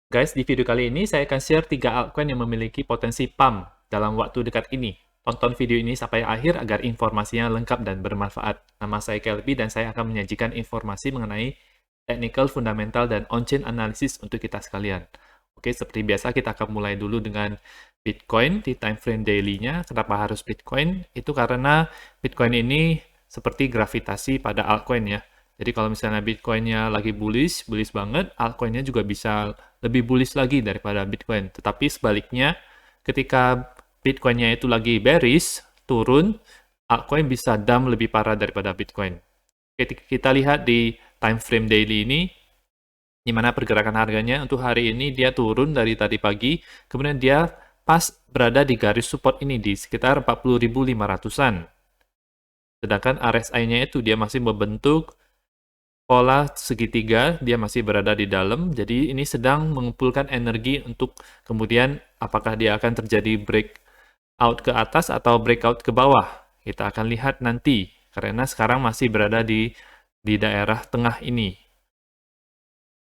Guys, di video kali ini saya akan share 3 altcoin yang memiliki potensi pump dalam waktu dekat ini. Tonton video ini sampai akhir agar informasinya lengkap dan bermanfaat. Nama saya Kelby dan saya akan menyajikan informasi mengenai technical, fundamental, dan on-chain analysis untuk kita sekalian. Oke, seperti biasa kita akan mulai dulu dengan Bitcoin di time frame daily-nya. Kenapa harus Bitcoin? Itu karena Bitcoin ini seperti gravitasi pada altcoin ya. Jadi kalau misalnya Bitcoin-nya lagi bullish banget, altcoin-nya juga bisa lebih bullish lagi daripada Bitcoin. Tetapi sebaliknya, ketika Bitcoin-nya itu lagi bearish, turun, altcoin bisa dump lebih parah daripada Bitcoin. Kita lihat di time frame daily ini, di mana pergerakan harganya untuk hari ini dia turun dari tadi pagi, kemudian dia pas berada di garis support ini di sekitar 40.500-an. Sedangkan RSI-nya itu dia masih membentuk pola segitiga, dia masih berada di dalam, jadi ini sedang mengumpulkan energi untuk kemudian apakah dia akan terjadi breakout ke atas atau breakout ke bawah. Kita akan lihat nanti, karena sekarang masih berada di daerah tengah ini.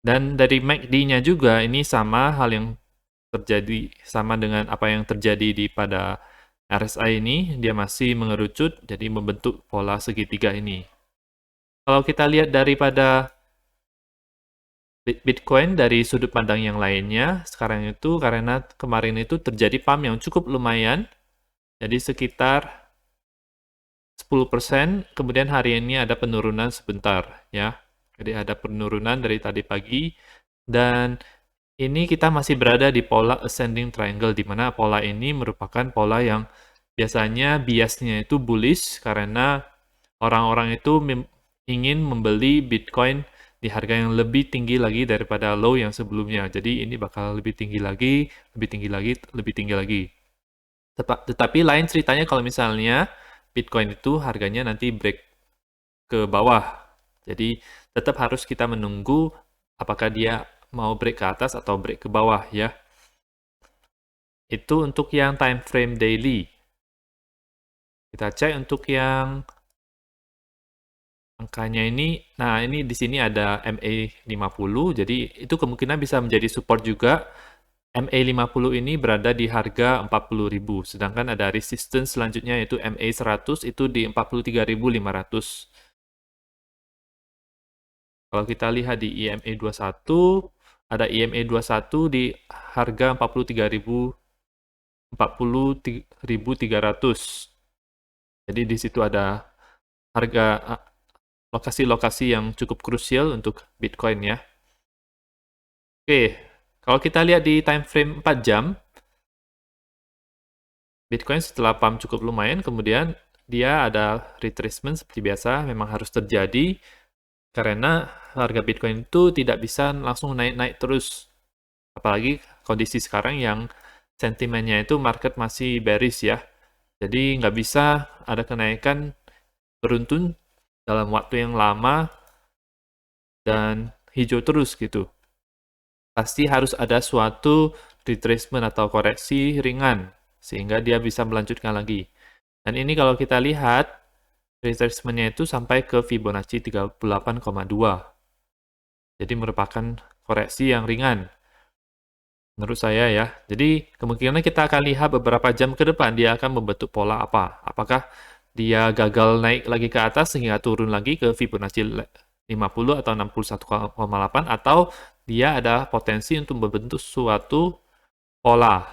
Dan dari MACD-nya juga, ini sama hal yang terjadi, sama dengan apa yang terjadi di pada RSI ini, dia masih mengerucut, jadi membentuk pola segitiga ini. Kalau kita lihat daripada Bitcoin dari sudut pandang yang lainnya, sekarang itu karena kemarin itu terjadi pump yang cukup lumayan, jadi sekitar 10%, kemudian hari ini ada penurunan sebentar, ya. Jadi ada penurunan dari tadi pagi, dan ini kita masih berada di pola ascending triangle, di mana pola ini merupakan pola yang biasanya biasnya itu bullish, karena orang-orang itu ingin membeli Bitcoin di harga yang lebih tinggi lagi daripada low yang sebelumnya. Jadi ini bakal lebih tinggi lagi, lebih tinggi lagi, lebih tinggi lagi. Tetapi lain ceritanya kalau misalnya Bitcoin itu harganya nanti break ke bawah. Jadi tetap harus kita menunggu apakah dia mau break ke atas atau break ke bawah ya. Itu untuk yang time frame daily. Kita cek untuk yang angkanya ini, nah ini di sini ada MA50, jadi itu kemungkinan bisa menjadi support juga. MA50 ini berada di harga 40.000, sedangkan ada resistance selanjutnya yaitu MA100 itu di 43.500. Kalau kita lihat di IMA21, ada IMA21 di harga 40.300. Jadi di situ ada harga lokasi-lokasi yang cukup krusial untuk Bitcoin ya. Oke, kalau kita lihat di time frame 4 jam, Bitcoin setelah pump cukup lumayan, kemudian dia ada retracement seperti biasa, memang harus terjadi, karena harga Bitcoin itu tidak bisa langsung naik-naik terus. Apalagi kondisi sekarang yang sentimennya itu market masih bearish ya. Jadi nggak bisa ada kenaikan beruntun dalam waktu yang lama dan hijau terus gitu. Pasti harus ada suatu retracement atau koreksi ringan, sehingga dia bisa melanjutkan lagi. Dan ini kalau kita lihat, retracement-nya itu sampai ke Fibonacci 38,2. Jadi merupakan koreksi yang ringan, menurut saya ya. Jadi kemungkinan kita akan lihat beberapa jam ke depan, dia akan membentuk pola apa. Apakah dia gagal naik lagi ke atas sehingga turun lagi ke Fibonacci 50 atau 61,8, atau dia ada potensi untuk membentuk suatu pola.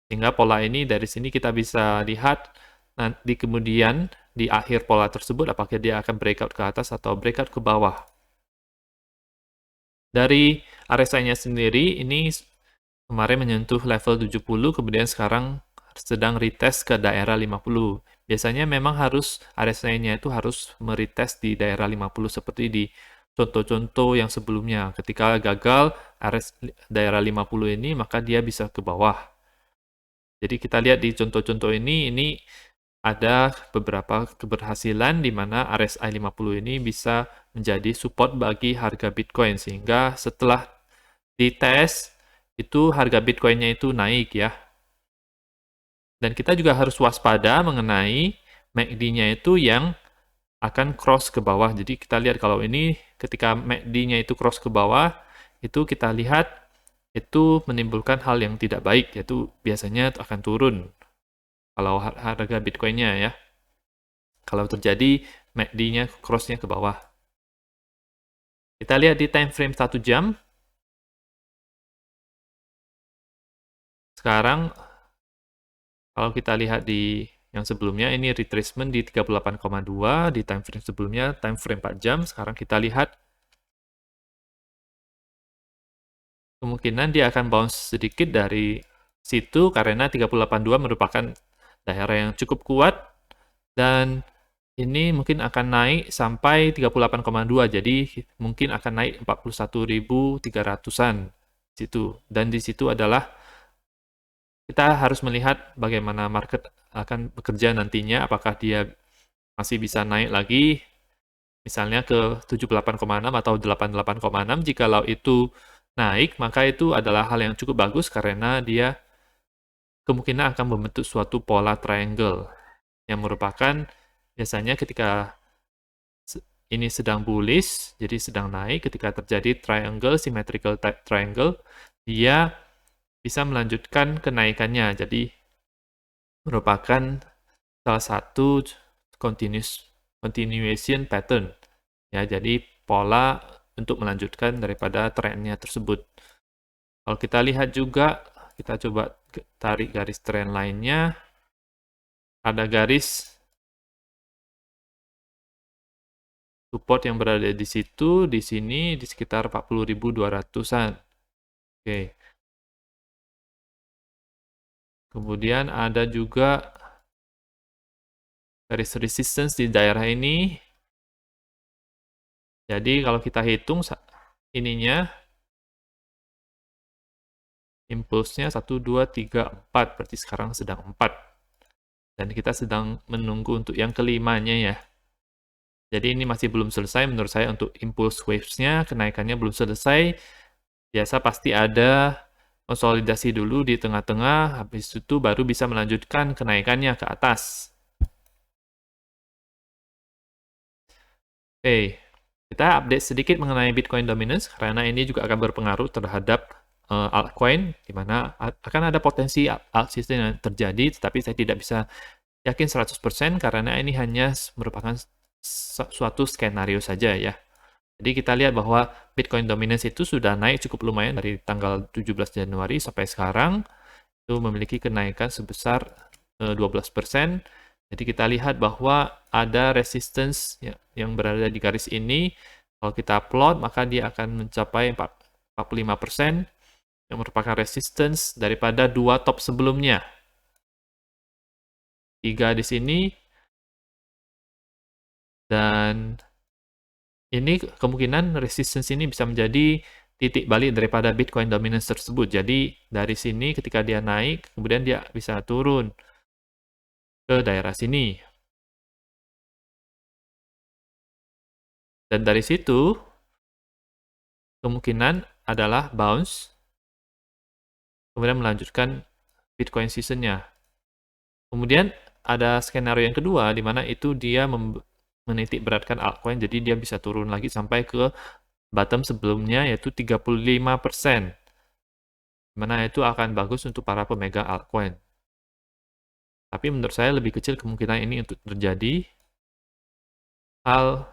Sehingga pola ini dari sini kita bisa lihat nanti kemudian di akhir pola tersebut apakah dia akan breakout ke atas atau breakout ke bawah. Dari RSI-nya sendiri ini kemarin menyentuh level 70, kemudian sekarang sedang retest ke daerah 50. Biasanya memang harus RSI-nya itu harus meretest di daerah 50 seperti di contoh-contoh yang sebelumnya. Ketika gagal daerah 50 ini, maka dia bisa ke bawah. Jadi kita lihat di contoh-contoh ini ada beberapa keberhasilan di mana RSI 50 ini bisa menjadi support bagi harga Bitcoin, sehingga setelah dites itu harga Bitcoin-nya itu naik ya. Dan kita juga harus waspada mengenai MACD-nya itu yang akan cross ke bawah. Jadi kita lihat kalau ini ketika MACD-nya itu cross ke bawah, itu kita lihat itu menimbulkan hal yang tidak baik, yaitu biasanya akan turun kalau harga Bitcoin-nya ya. Kalau terjadi MACD-nya cross-nya ke bawah. Kita lihat di time frame 1 jam. Sekarang kalau kita lihat di yang sebelumnya, ini retracement di 38,2 di time frame sebelumnya, time frame 4 jam. Sekarang kita lihat kemungkinan dia akan bounce sedikit dari situ karena 38,2 merupakan daerah yang cukup kuat dan ini mungkin akan naik sampai 38,2, jadi mungkin akan naik 41.300-an situ. Dan di situ adalah kita harus melihat bagaimana market akan bekerja nantinya, apakah dia masih bisa naik lagi, misalnya ke 78,6 atau 88,6. Jikalau itu naik, maka itu adalah hal yang cukup bagus karena dia kemungkinan akan membentuk suatu pola triangle, yang merupakan biasanya ketika ini sedang bullish, jadi sedang naik, ketika terjadi triangle, symmetrical triangle, dia bisa melanjutkan kenaikannya. Jadi merupakan salah satu continuation pattern. Ya, jadi pola untuk melanjutkan daripada trennya tersebut. Kalau kita lihat juga, kita coba tarik garis tren lainnya. Ada garis support yang berada di situ, di sini, di sekitar 40.200-an. Oke. Kemudian ada juga garis resistance di daerah ini. Jadi kalau kita hitung ininya, impulsnya 1, 2, 3, 4, berarti sekarang sedang 4. Dan kita sedang menunggu untuk yang kelimanya ya. Jadi ini masih belum selesai menurut saya untuk impulse waves-nya, kenaikannya belum selesai. Biasa pasti ada konsolidasi dulu di tengah-tengah, habis itu baru bisa melanjutkan kenaikannya ke atas. Oke, kita update sedikit mengenai Bitcoin dominance, karena ini juga akan berpengaruh terhadap altcoin, di mana akan ada potensi alt season yang terjadi, tetapi saya tidak bisa yakin 100% karena ini hanya merupakan suatu skenario saja ya. Jadi kita lihat bahwa Bitcoin dominance itu sudah naik cukup lumayan dari tanggal 17 Januari sampai sekarang, itu memiliki kenaikan sebesar 12%. Jadi kita lihat bahwa ada resistance yang berada di garis ini. Kalau kita plot, maka dia akan mencapai 45%, yang merupakan resistance daripada dua top sebelumnya. 3 di sini, dan ini kemungkinan resistance ini bisa menjadi titik balik daripada Bitcoin dominance tersebut. Jadi dari sini ketika dia naik, kemudian dia bisa turun ke daerah sini. Dan dari situ, kemungkinan adalah bounce, kemudian melanjutkan Bitcoin season-nya. Kemudian ada skenario yang kedua, di mana itu dia menitik beratkan altcoin, jadi dia bisa turun lagi sampai ke bottom sebelumnya, yaitu 35%. Mana itu akan bagus untuk para pemegang altcoin. Tapi menurut saya lebih kecil kemungkinan ini untuk terjadi. Hal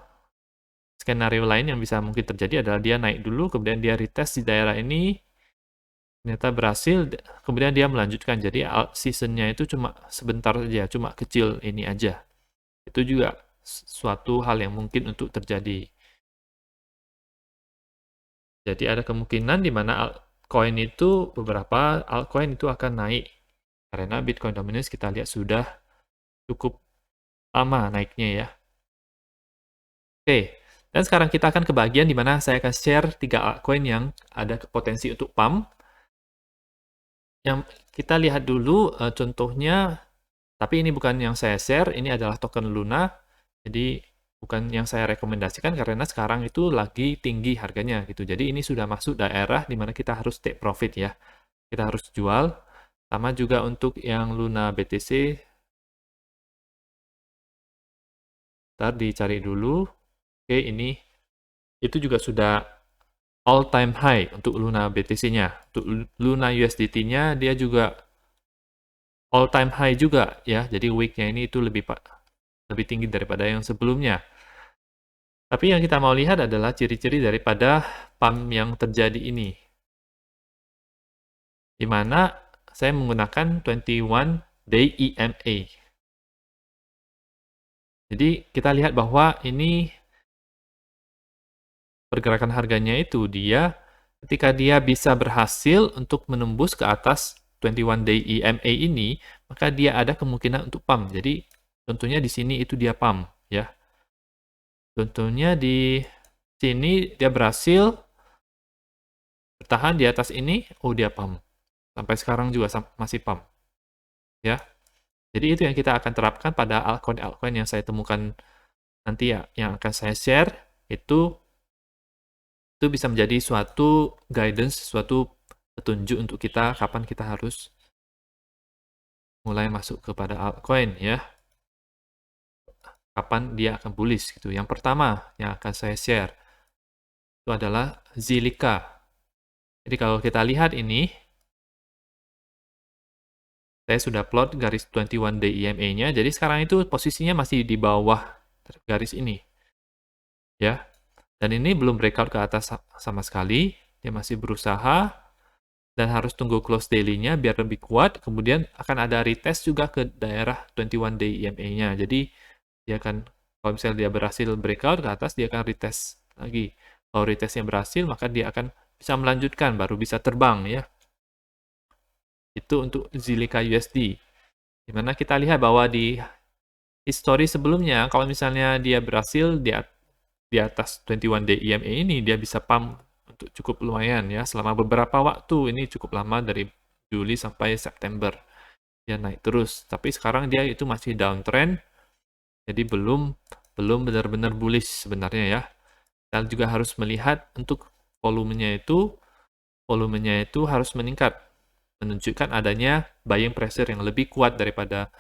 skenario lain yang bisa mungkin terjadi adalah dia naik dulu, kemudian dia retest di daerah ini, ternyata berhasil, kemudian dia melanjutkan. Jadi seasonnya itu cuma sebentar saja, cuma kecil ini aja. Itu juga suatu hal yang mungkin untuk terjadi. Jadi ada kemungkinan di mana altcoin itu, beberapa altcoin itu akan naik. Karena Bitcoin dominance kita lihat sudah cukup lama naiknya ya. Oke, dan sekarang kita akan ke bagian di mana saya akan share 3 altcoin yang ada potensi untuk pump. Yang kita lihat dulu contohnya, tapi ini bukan yang saya share, ini adalah token Luna. Jadi bukan yang saya rekomendasikan karena sekarang itu lagi tinggi harganya gitu. Jadi ini sudah masuk daerah di mana kita harus take profit ya. Kita harus jual. Sama juga untuk yang Luna BTC. Ntar dicari dulu. Oke, ini itu juga sudah all time high untuk Luna BTC-nya. Untuk Luna USDT-nya dia juga all time high juga ya. Jadi week-nya ini itu lebih tinggi daripada yang sebelumnya. Tapi yang kita mau lihat adalah ciri-ciri daripada pump yang terjadi ini. Di mana saya menggunakan 21 day EMA. Jadi kita lihat bahwa ini pergerakan harganya itu ketika dia bisa berhasil untuk menembus ke atas 21 day EMA ini, maka dia ada kemungkinan untuk pump. Jadi contohnya di sini itu dia pump ya. Contohnya di sini dia berhasil bertahan di atas ini, oh dia pump. Sampai sekarang juga masih pump. Ya. Jadi itu yang kita akan terapkan pada altcoin-altcoin yang saya temukan nanti ya, yang akan saya share itu bisa menjadi suatu guidance, suatu petunjuk untuk kita kapan kita harus mulai masuk kepada altcoin ya. Kapan dia akan bullish gitu. Yang pertama yang akan saya share itu adalah Zilliqa. Jadi kalau kita lihat ini, saya sudah plot garis 21 day EMA-nya. Jadi sekarang itu posisinya masih di bawah garis ini. Ya. Dan ini belum breakout ke atas sama sekali. Dia masih berusaha dan harus tunggu close daily-nya biar lebih kuat. Kemudian akan ada retest juga ke daerah 21 day EMA-nya. Jadi dia akan, kalau misalnya dia berhasil breakout ke atas, dia akan retest lagi. Kalau retestnya berhasil, maka dia akan bisa melanjutkan, baru bisa terbang ya. Itu untuk Zilliqa USD. Dimana kita lihat bahwa di history sebelumnya, kalau misalnya dia berhasil di atas 21 day EMA ini, dia bisa pump untuk cukup lumayan ya, selama beberapa waktu. Ini cukup lama dari Juli sampai September. Dia naik terus. Tapi sekarang dia itu masih downtrend, jadi belum benar-benar bullish sebenarnya ya. Dan juga harus melihat untuk volumenya itu harus meningkat, menunjukkan adanya buying pressure yang lebih kuat daripada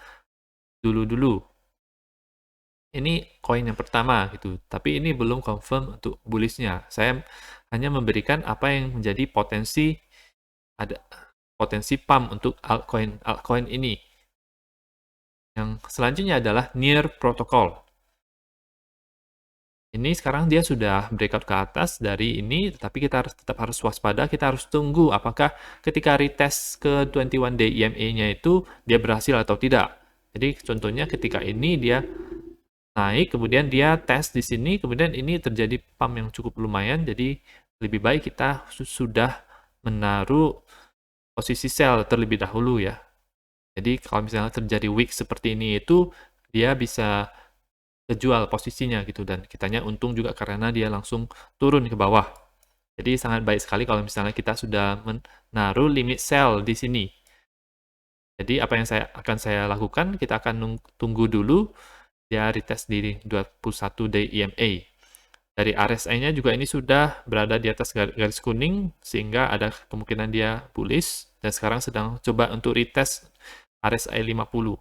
dulu-dulu. Ini koin yang pertama gitu, tapi ini belum confirm untuk bullish-nya. Saya hanya memberikan apa yang menjadi potensi pump untuk altcoin ini. Yang selanjutnya adalah Near Protocol. Ini sekarang dia sudah breakout ke atas dari ini, tapi kita tetap harus waspada, kita harus tunggu apakah ketika retest ke 21 day EMA-nya itu dia berhasil atau tidak. Jadi contohnya ketika ini dia naik, kemudian dia tes di sini, kemudian ini terjadi pump yang cukup lumayan, jadi lebih baik kita sudah menaruh posisi sell terlebih dahulu ya. Jadi kalau misalnya terjadi weak seperti ini itu, dia bisa kejual posisinya gitu, dan kitanya untung juga karena dia langsung turun ke bawah. Jadi sangat baik sekali kalau misalnya kita sudah menaruh limit sell di sini. Jadi apa yang akan saya lakukan, kita akan tunggu dulu dia retest di 21 day EMA. Dari RSI-nya juga ini sudah berada di atas garis kuning, sehingga ada kemungkinan dia bullish, dan sekarang sedang coba untuk retest RSI 50.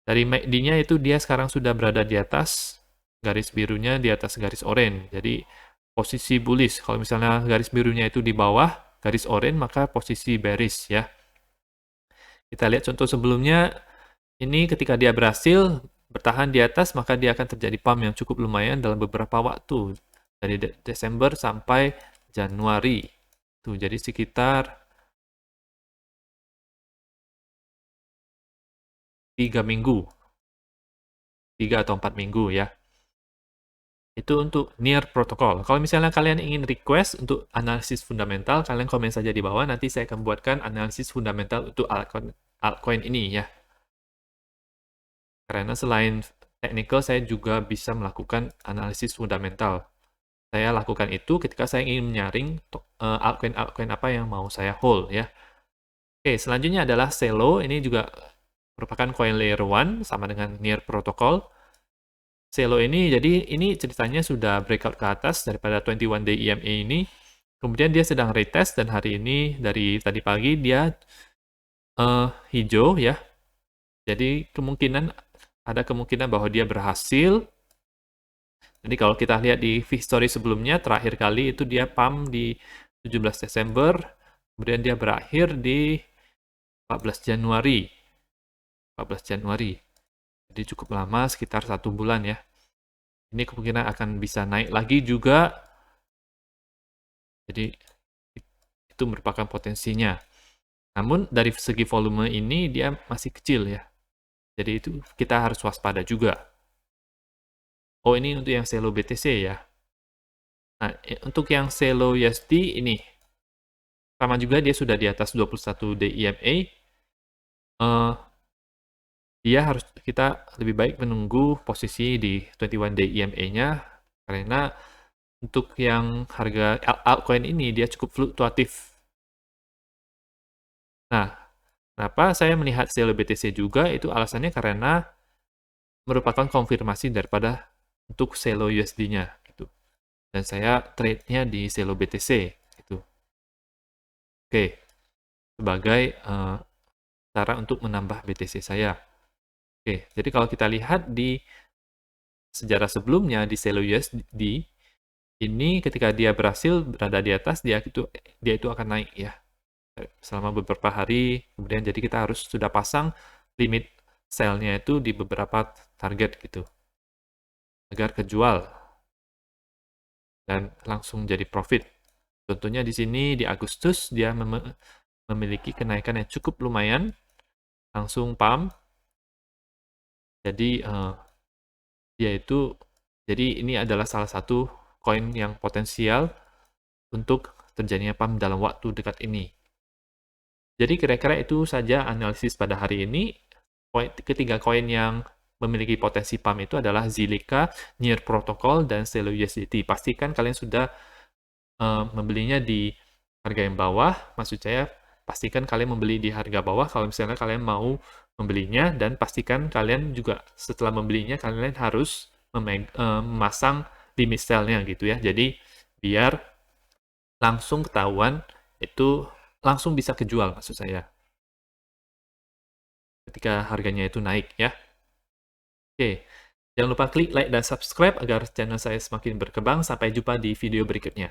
Dari MACD-nya itu dia sekarang sudah berada di atas garis birunya, di atas garis oranye. Jadi posisi bullish. Kalau misalnya garis birunya itu di bawah garis oranye, maka posisi bearish ya. Kita lihat contoh sebelumnya, ini ketika dia berhasil bertahan di atas, maka dia akan terjadi pump yang cukup lumayan dalam beberapa waktu. Dari Desember sampai Januari. Tuh, jadi sekitar 3 minggu. 3 atau 4 minggu ya. Itu untuk Near Protocol. Kalau misalnya kalian ingin request untuk analisis fundamental, kalian komen saja di bawah, nanti saya akan buatkan analisis fundamental untuk altcoin ini ya. Karena selain technical, saya juga bisa melakukan analisis fundamental. Saya lakukan itu ketika saya ingin menyaring altcoin apa yang mau saya hold ya. Oke, selanjutnya adalah Celo. Ini juga merupakan coin layer 1 sama dengan Near Protocol. Celo ini, jadi ini ceritanya sudah breakout ke atas daripada 21 day EMA ini. Kemudian dia sedang retest, dan hari ini dari tadi pagi dia hijau ya. Jadi ada kemungkinan bahwa dia berhasil Jadi kalau kita lihat di history sebelumnya, terakhir kali itu dia pump di 17 Desember, kemudian dia berakhir di 14 Januari. 14 Januari. Jadi cukup lama, sekitar 1 bulan ya. Ini kemungkinan akan bisa naik lagi juga. Jadi itu merupakan potensinya. Namun dari segi volume ini dia masih kecil ya. Jadi itu kita harus waspada juga. Oh, ini untuk yang Celo BTC ya. Nah, untuk yang Celo USD ini sama juga dia sudah di atas 21 DIMA. Kita lebih baik menunggu posisi di 21 day EMA-nya karena untuk yang harga altcoin ini dia cukup fluktuatif. Nah, kenapa saya melihat Celo BTC juga itu alasannya karena merupakan konfirmasi daripada untuk Celo USD-nya gitu. Dan saya trade-nya di Celo BTC gitu. Oke, sebagai cara untuk menambah BTC saya. Oke, jadi kalau kita lihat di sejarah sebelumnya di Celo USD ini ketika dia berhasil berada di atas dia itu akan naik ya selama beberapa hari, kemudian jadi kita harus sudah pasang limit sell-nya itu di beberapa target gitu agar kejual dan langsung jadi profit. Contohnya di sini di Agustus dia memiliki kenaikan yang cukup lumayan, langsung pump. Jadi jadi ini adalah salah satu koin yang potensial untuk terjadinya pump dalam waktu dekat ini. Jadi kira-kira itu saja analisis pada hari ini. Ketiga koin yang memiliki potensi pump itu adalah Zilliqa, Near Protocol, dan Celo USDT. Pastikan kalian sudah membelinya di harga yang bawah. Maksud saya, pastikan kalian membeli di harga bawah kalau misalnya kalian mau membelinya, dan pastikan kalian juga setelah membelinya, kalian harus memasang limit sell-nya gitu ya. Jadi, biar langsung ketahuan itu langsung bisa kejual maksud saya ketika harganya itu naik ya. Oke, jangan lupa klik like dan subscribe agar channel saya semakin berkembang. Sampai jumpa di video berikutnya.